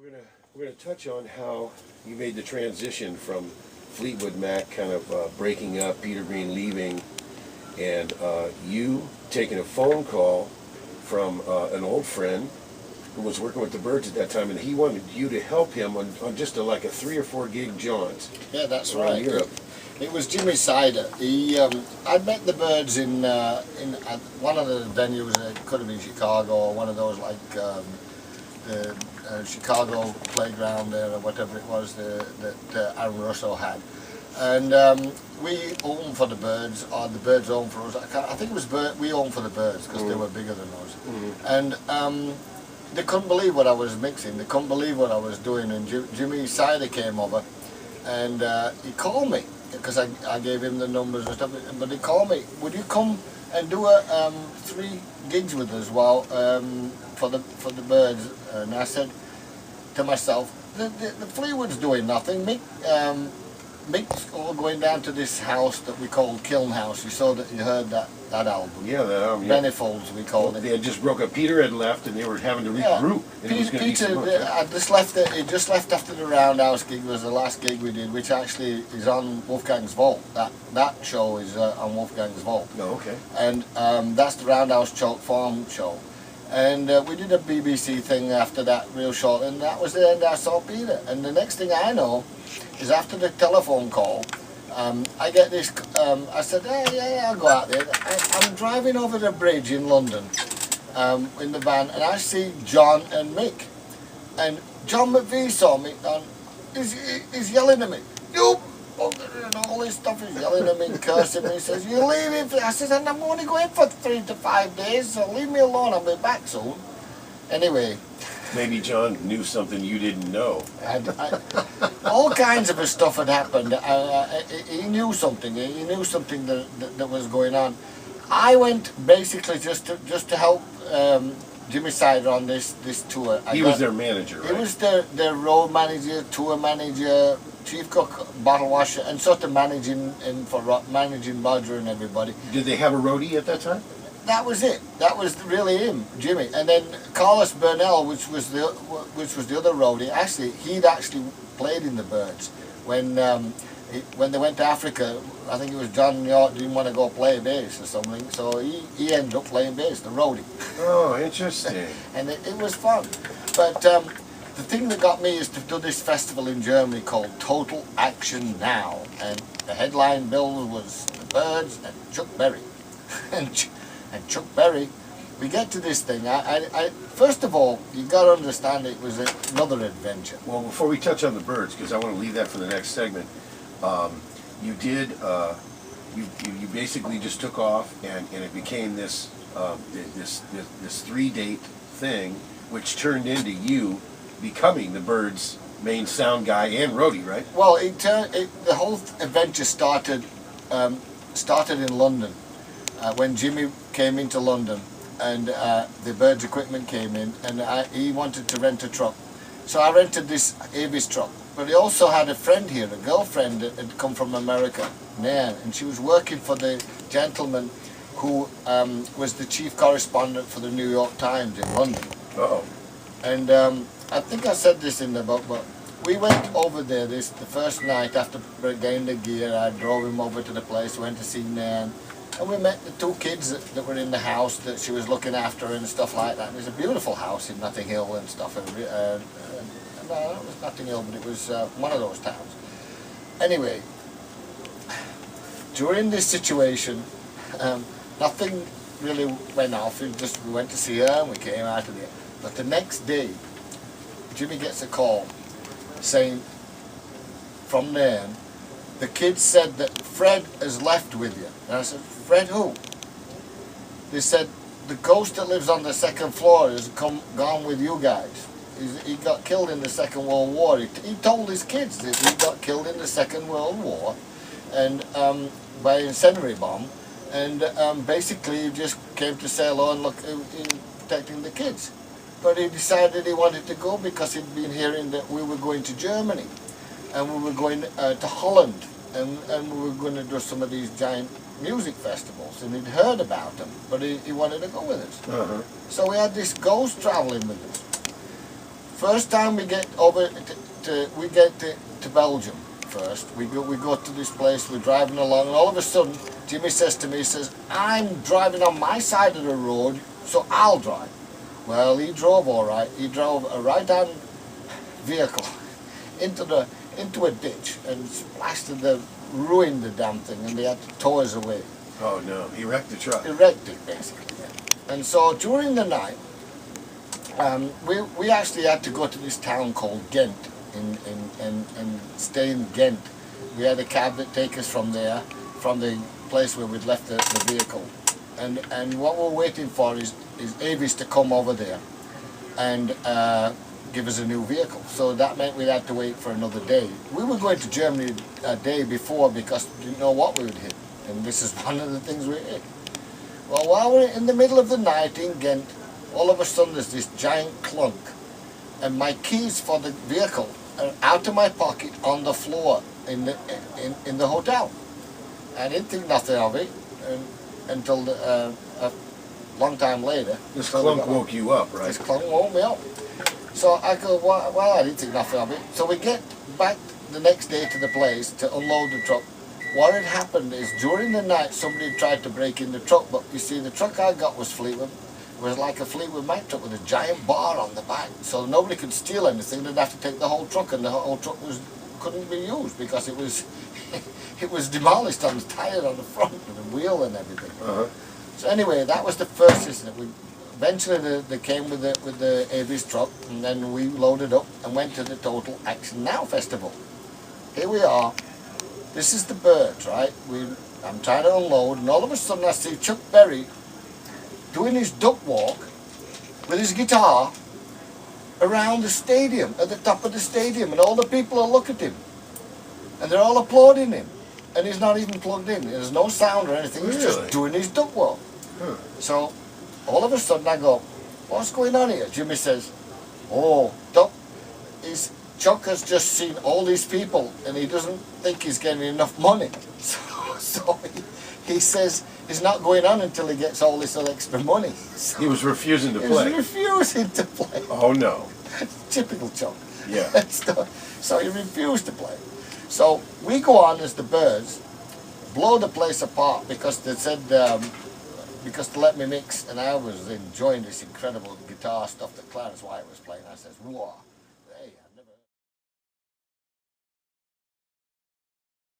We're gonna touch on how you made the transition from Fleetwood Mac kind of breaking up, Peter Green leaving, and you taking a phone call from an old friend who was working with the Byrds at that time, and he wanted you to help him on just like a 3 or 4 gig jaunt. Yeah, that's around right. Europe. It was Jimmy Sider. I'd met the Byrds in one of the venues. It could have been Chicago or one of those like the Chicago playground there or whatever it was that Aaron Russo had. And we owned for the Byrds, or the Byrds owned for us. I think it was we owned for the Byrds because they were bigger than us. And they couldn't believe what I was mixing. They couldn't believe what I was doing. And Jimmy Sider came over and he called me because I gave him the numbers and stuff. But he called me, would you come and do 3 gigs with us while for the Byrds? And I said to myself, the Fleetwood's doing nothing. Mick's all going down to this house that we called Kiln House. You saw that, you heard that album. Yeah, that album. Yeah. Manifolds, we called it. They had just broke up. Peter had left, and they were having to regroup. Yeah. Peter just left. He just left after the Roundhouse gig. Was the last gig we did, which actually is on Wolfgang's Vault. That show is on Wolfgang's Vault. Oh, okay. And that's the Roundhouse Chalk Farm show. And we did a BBC thing after that real short, and that was the end I saw Peter. And the next thing I know is after the telephone call, I get this, I said, hey, yeah, I'll go out there. I'm driving over the bridge in London in the van, and I see John and Mick. And John McVie saw me, and he's yelling at me, you bugger, and all this stuff. He's yelling at me and cursing me. He says, you're leaving. I said, and I'm only going for 3 to 5 days, so leave me alone, I'll be back soon. Anyway. Maybe John knew something you didn't know. All kinds of stuff had happened. He knew something. He knew something that was going on. I went basically just to help Jimmy Sider on this tour. He was their manager, right? He was their road manager, tour manager, chief cook, bottle washer, and sort of managing Roger and everybody. Did they have a roadie at that time? That was it. That was really him, Jimmy. And then Carlos Burnell, which was the other roadie. Actually, he'd actually played in the Byrds when they went to Africa. I think it was John York didn't want to go play bass or something, so he ended up playing bass, the roadie. Oh, interesting. And it was fun. But the thing that got me is to do this festival in Germany called Total Action Now, and the headline bill was the Byrds and Chuck Berry. And Chuck Berry, we get to this thing. First of all, you've got to understand it was another adventure. Well, before we touch on the Byrds, because I want to leave that for the next segment, you did, you basically just took off, and it became this 3-date thing, which turned into you becoming the Byrds' main sound guy and roadie, right? Well, the whole adventure started in London. When Jimmy came into London and the Byrds equipment came in, and he wanted to rent a truck. So I rented this Avis truck. But he also had a friend here, a girlfriend that had come from America, Nan, and she was working for the gentleman who was the chief correspondent for the New York Times in London. Uh-oh. And I think I said this in the book, but we went over there the first night after getting the gear. I drove him over to the place, went to see Nan. And we met the 2 kids that were in the house that she was looking after and stuff like that. And it's a beautiful house in Notting Hill and stuff. No, it was Notting Hill, but it was one of those towns. Anyway, during this situation, nothing really went off. We went to see her and we came out of there. But the next day, Jimmy gets a call saying from there, the kids said that Fred has left with you. And I said, Fred who? They said, the ghost that lives on the 2nd floor has gone with you guys. He got killed in the 2nd World War. He told his kids that he got killed in the 2nd World War and by an incendiary bomb. And basically he just came to say hello and look, protecting the kids. But he decided he wanted to go because he'd been hearing that we were going to Germany. And we were going to Holland, and we were going to do some of these giant music festivals, and he'd heard about them, but he wanted to go with us. So we had this ghost traveling with us. First time we get over to Belgium first. We go to this place, we're driving along, and all of a sudden Jimmy says to me, he says, I'm driving on my side of the road, so I'll drive. Well, he drove all right. He drove a right-hand vehicle into a ditch and splashed ruined the damn thing, and they had to tow us away. Oh no, he wrecked the truck. He wrecked it, basically, yeah. And so during the night, we actually had to go to this town called Ghent and stay in Ghent. We had a cab that take us from there, from the place where we'd left the vehicle. And what we're waiting for is Avis to come over there and give us a new vehicle. So that meant we had to wait for another day. We were going to Germany a day before because we didn't know what we would hit. And this is one of the things we hit. Well, while we're in the middle of the night in Ghent, all of a sudden there's this giant clunk. And my keys for the vehicle are out of my pocket on the floor in the hotel. I didn't think nothing of it until a long time later. This clunk woke you up, right? This clunk woke me up. So I go, well, I didn't think nothing of it. So we get back the next day to the place to unload the truck. What had happened is during the night somebody tried to break in the truck, but you see the truck I got was Fleetwood. It was like a Fleetwood Mac truck with a giant bar on the back, so nobody could steal anything. They'd have to take the whole truck, and the whole truck couldn't be used because it was it was demolished on the tire on the front and the wheel and everything. So anyway, that was the first incident. Eventually they came with the Avis truck, and then we loaded up and went to the Total Action Now Festival. Here we are. This is the BYRD, right? I'm trying to unload, and all of a sudden I see Chuck Berry doing his duck walk with his guitar around the stadium, at the top of the stadium, and all the people are looking at him. And they're all applauding him. And he's not even plugged in. There's no sound or anything. He's just doing his duck walk. So all of a sudden I go, what's going on here? Jimmy says, oh, Chuck has just seen all these people and he doesn't think he's getting enough money. So he says he's not going on until he gets all this extra money. So he was refusing to play. He was refusing to play. Oh no. Typical Chuck. Yeah. So he refused to play. So we go on as the BYRDs, blow the place apart because they said, because to let me mix, and I was enjoying this incredible guitar stuff that Clarence White was playing. I says, whoa.